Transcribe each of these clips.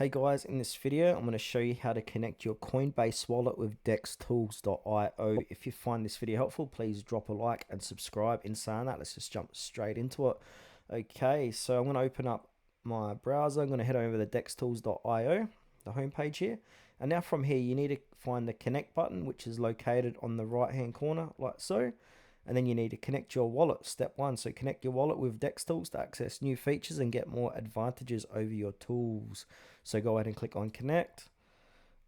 Hey guys, in this video I'm going to show you how to connect your Coinbase wallet with dextools.io. If you find this video helpful, please drop a like and subscribe. In saying that, let's just jump straight into it. Okay, so I'm going to open up my browser. I'm going to head over to dextools.io, the homepage here. And now from here you need to find the connect button, which is located on the right hand corner like so. And then you need to connect your wallet, step one. So connect your wallet with DexTools to access new features and get more advantages over your tools. So go ahead and click on connect,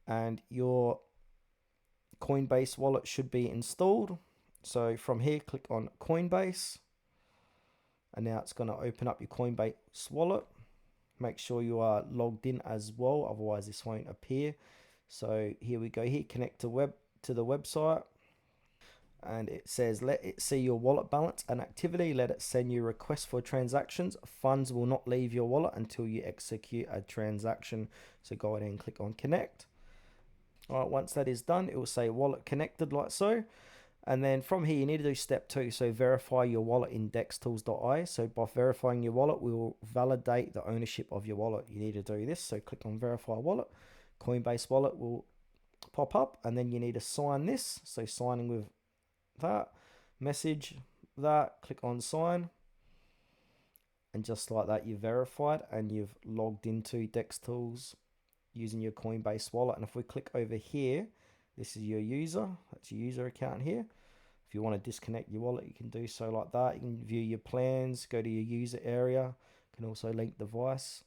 and your Coinbase wallet should be installed. So from here, click on Coinbase, and now it's going to open up your Coinbase wallet. Make sure you are logged in as well, otherwise this won't appear. So here we go. Here, connect to the website. And it says let it see your wallet balance and activity, let it send you requests for transactions. Funds will not leave your wallet until you execute a transaction. So go ahead and click on connect. All right, once that is done, it will say wallet connected like so. And then from here you need to do step two, so verify your wallet in dextools.io. So by verifying your wallet, we will validate the ownership of your wallet. You need to do this, so click on verify wallet. Coinbase wallet will pop up, and then you need to sign this, so signing with that message, that click on sign, and just like that you've verified and you've logged into DexTools using your Coinbase wallet. And if we click over here, this is your user, that's your user account here. If you want to disconnect your wallet, you can do so like that. You can view your plans, go to your user area, you can also link device.